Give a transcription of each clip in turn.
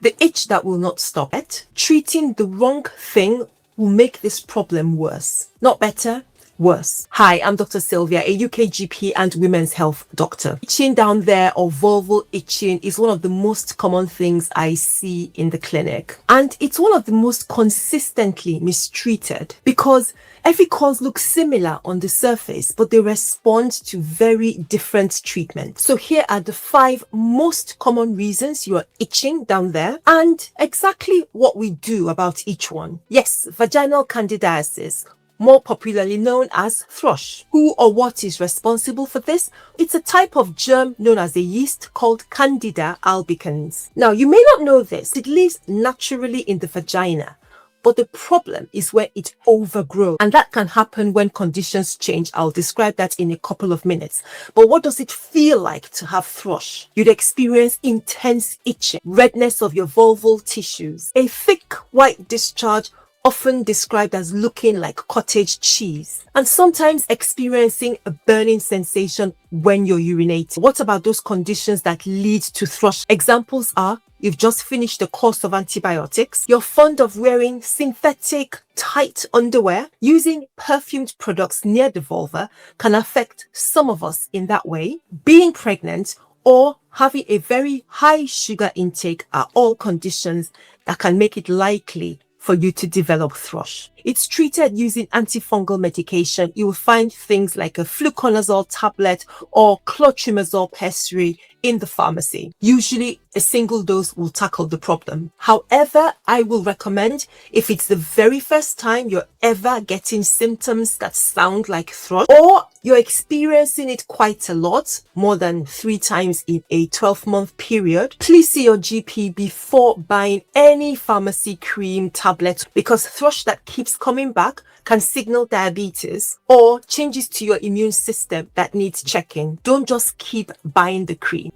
The itch that will not stop it. Treating the wrong thing will make this problem worse. Not better, worse. Hi, I'm Dr. Sylvia, a UK GP and women's health doctor. Itching down there or vulval itching is one of the most common things I see in the clinic. And it's one of the most consistently mistreated because every cause looks similar on the surface, but they respond to very different treatments. So here are the 5 most common reasons you are itching down there and exactly what we do about each one. Yes, vaginal candidiasis, more popularly known as thrush. Who or what is responsible for this? It's a type of germ known as a yeast called Candida albicans. Now, you may not know this. It lives naturally in the vagina, but the problem is where it overgrows, and that can happen when conditions change. I'll describe that in a couple of minutes. But what does it feel like to have thrush? You'd experience intense itching, redness of your vulval tissues, a thick white discharge often described as looking like cottage cheese, and sometimes experiencing a burning sensation when you're urinating. What about those conditions that lead to thrush? Examples are you've just finished a course of antibiotics, you're fond of wearing synthetic tight underwear, using perfumed products near the vulva can affect some of us in that way. Being pregnant or having a very high sugar intake are all conditions that can make it likely for you to develop thrush. It's treated using antifungal medication. You will find things like a fluconazole tablet or clotrimazole pessary in the pharmacy. Usually a single dose will tackle the problem. However, I will recommend, if it's the very first time you're ever getting symptoms that sound like thrush, or you're experiencing it quite a lot, more than 3 times in a 12-month period, please see your GP before buying any pharmacy cream, tablet, because thrush that keeps coming back can signal diabetes or changes to your immune system that needs checking. Don't just keep buying the cream.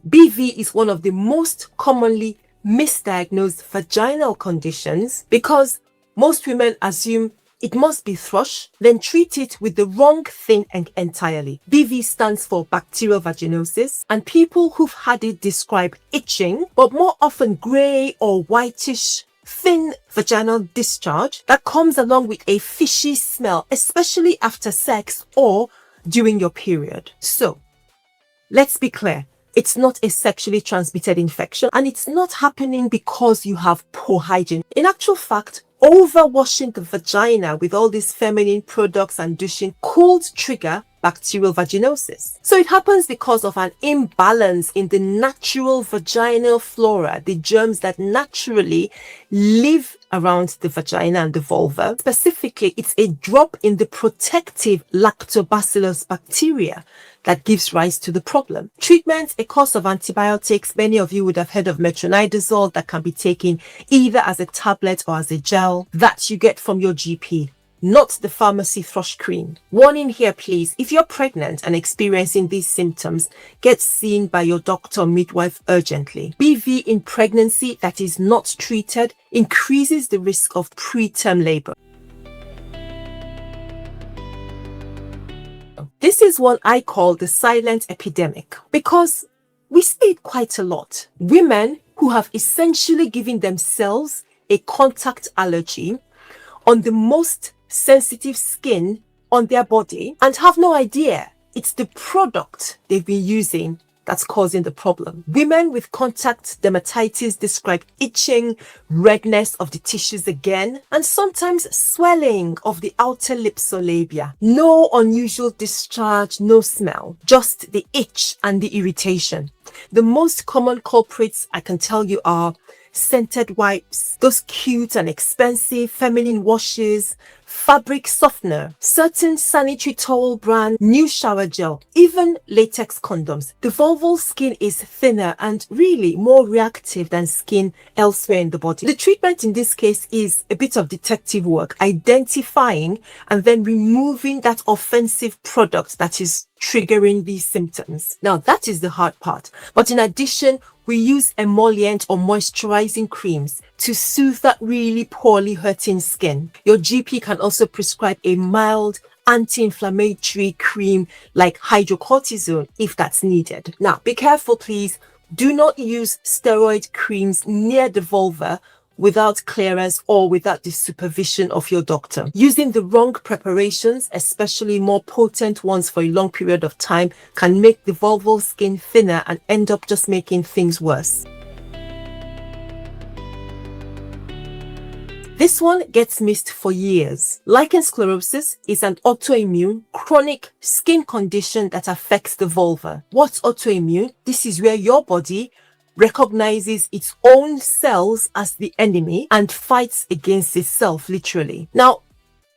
BV is one of the most commonly misdiagnosed vaginal conditions because most women assume it must be thrush, then treat it with the wrong thing entirely. BV stands for Bacterial Vaginosis, and people who've had it describe itching, but more often grey or whitish thin vaginal discharge that comes along with a fishy smell, especially after sex or during your period. So, let's be clear. It's not a sexually transmitted infection, and it's not happening because you have poor hygiene. In actual fact, overwashing the vagina with all these feminine products and douching could trigger bacterial vaginosis. So it happens because of an imbalance in the natural vaginal flora, the germs that naturally live around the vagina and the vulva. Specifically, it's a drop in the protective lactobacillus bacteria that gives rise to the problem. Treatment, a course of antibiotics. Many of you would have heard of metronidazole that can be taken either as a tablet or as a gel that you get from your GP, not the pharmacy thrush cream. Warning here, please. If you're pregnant and experiencing these symptoms, get seen by your doctor or midwife urgently. BV in pregnancy that is not treated increases the risk of preterm labor. This is what I call the silent epidemic because we see it quite a lot. Women who have essentially given themselves a contact allergy on the most sensitive skin on their body and have no idea it's the product they've been using that's causing the problem. Women with contact dermatitis describe itching, redness of the tissues again, and sometimes swelling of the outer lips or labia. No unusual discharge, no smell, just the itch and the irritation. The most common culprits I can tell you are scented wipes, those cute and expensive feminine washes, fabric softener, certain sanitary towel brand, new shower gel, even latex condoms. The vulval skin is thinner and really more reactive than skin elsewhere in the body. The treatment in this case is a bit of detective work, identifying and then removing that offensive product that is triggering these symptoms. Now that is the hard part. But in addition, we use emollient or moisturizing creams to soothe that really poorly hurting skin. Your GP can also prescribe a mild anti-inflammatory cream like hydrocortisone if that's needed. Now, be careful, please. Do not use steroid creams near the vulva without clearance or without the supervision of your doctor. Using the wrong preparations, especially more potent ones for a long period of time, can make the vulval skin thinner and end up just making things worse. This one gets missed for years. Lichen sclerosus is an autoimmune, chronic skin condition that affects the vulva. What's autoimmune? This is where your body recognizes its own cells as the enemy and fights against itself, literally. Now,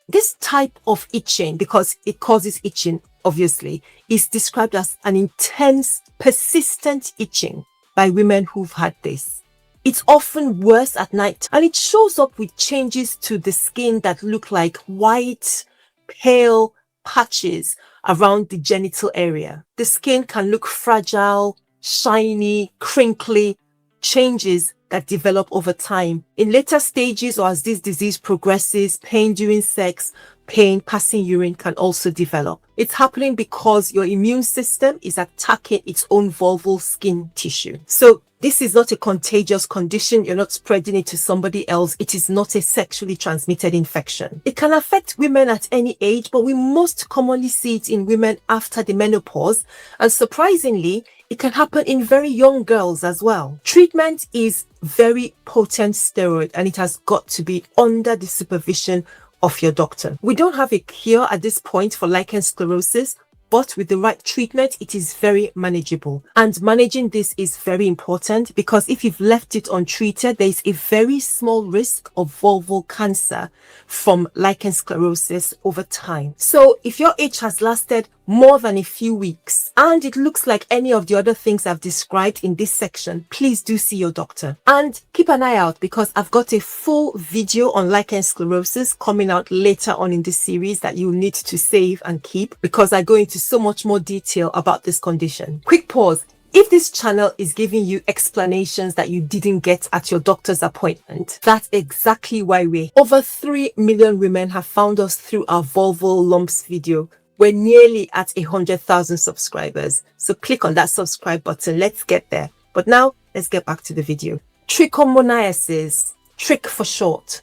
this type of itching, because it causes itching, obviously, is described as an intense, persistent itching by women who've had this. It's often worse at night, and it shows up with changes to the skin that look like white, pale patches around the genital area. The skin can look fragile, shiny, crinkly, changes that develop over time. In later stages or as this disease progresses, pain during sex, pain passing urine can also develop. It's happening because your immune system is attacking its own vulval skin tissue. So this is not a contagious condition. You're not spreading it to somebody else. It is not a sexually transmitted infection. It can affect women at any age, but we most commonly see it in women after the menopause. And surprisingly, it can happen in very young girls as well. Treatment is very potent steroid, and it has got to be under the supervision of your doctor. We don't have a cure at this point for lichen sclerosus, but with the right treatment, it is very manageable. And managing this is very important because if you've left it untreated, there is a very small risk of vulval cancer from lichen sclerosus over time. So if your itch has lasted more than a few weeks and it looks like any of the other things I've described in this section, please do see your doctor. And keep an eye out because I've got a full video on lichen sclerosus coming out later on in this series that you'll need to save and keep because I go into so much more detail about this condition. Quick pause. If this channel is giving you explanations that you didn't get at your doctor's appointment, that's exactly why over 3 million women have found us through our vulval lumps video. We're nearly at 100,000 subscribers. So click on that subscribe button. Let's get there. But now let's get back to the video. Trichomoniasis, trich for short.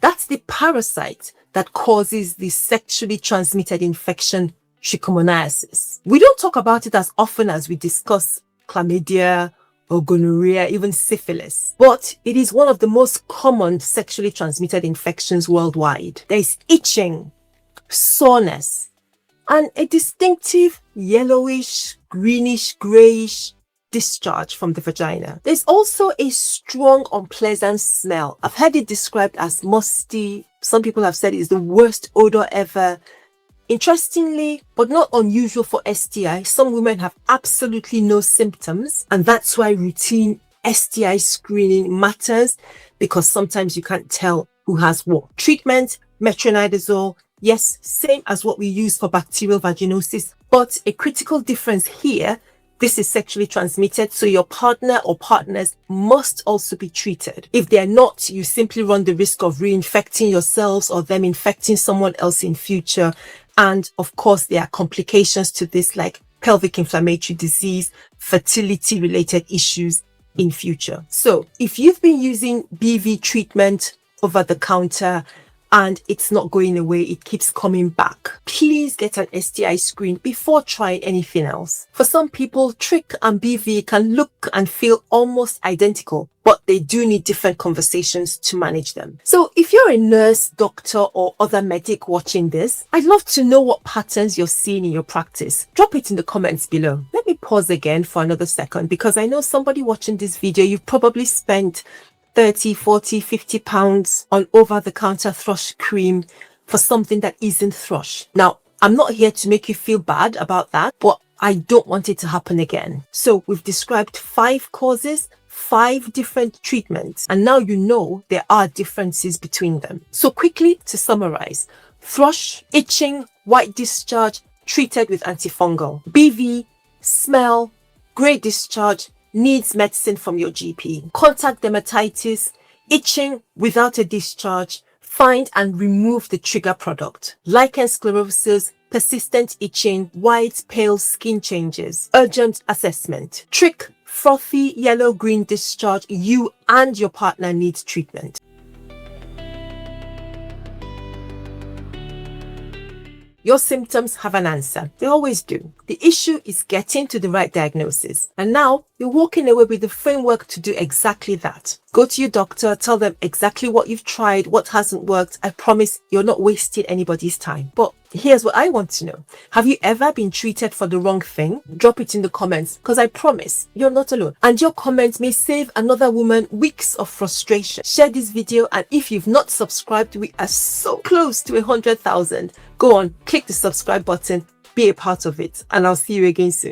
That's the parasite that causes the sexually transmitted infection Trichomoniasis. We don't talk about it as often as we discuss chlamydia or gonorrhea, even syphilis, but it is one of the most common sexually transmitted infections worldwide. There is itching, soreness, and a distinctive yellowish, greenish, grayish discharge from the vagina. There's also a strong, unpleasant smell. I've heard it described as musty. Some people have said it's the worst odor ever. Interestingly, but not unusual for STI, some women have absolutely no symptoms, and that's why routine STI screening matters because sometimes you can't tell who has what. Treatment, metronidazole, yes, same as what we use for bacterial vaginosis, but a critical difference here, this is sexually transmitted, so your partner or partners must also be treated. If they're not, you simply run the risk of reinfecting yourselves or them infecting someone else in future. And of course, there are complications to this like pelvic inflammatory disease, fertility related issues in future. So if you've been using BV treatment over the counter and it's not going away, it keeps coming back, please get an STI screen before trying anything else. For some people, trich and BV can look and feel almost identical, but they do need different conversations to manage them. So if you're a nurse, doctor, or other medic watching this, I'd love to know what patterns you're seeing in your practice. Drop it in the comments below. Let me pause again for another second because I know somebody watching this video, you've probably spent 30, 40, 50 pounds on over-the-counter thrush cream for something that isn't thrush. Now, I'm not here to make you feel bad about that, but I don't want it to happen again. So we've described 5 causes, 5 different treatments, and now you know there are differences between them. So quickly to summarize, thrush, itching, white discharge, treated with antifungal. BV, smell, grey discharge, needs medicine from your GP. Contact dermatitis, itching without a discharge, Find and remove the trigger product. Lichen sclerosus, persistent itching, white, pale skin changes, urgent assessment. Trick, frothy yellow-green discharge. You and your partner need treatment. Your symptoms have an answer. They always do. The issue is getting to the right diagnosis. And now you're walking away with the framework to do exactly that. Go to your doctor, tell them exactly what you've tried, what hasn't worked. I promise you're not wasting anybody's time. But here's what I want to know. Have you ever been treated for the wrong thing? Drop it in the comments, because I promise you're not alone. And your comments may save another woman weeks of frustration. Share this video, and if you've not subscribed, we are so close to 100,000. Go on, click the subscribe button, be a part of it, and I'll see you again soon.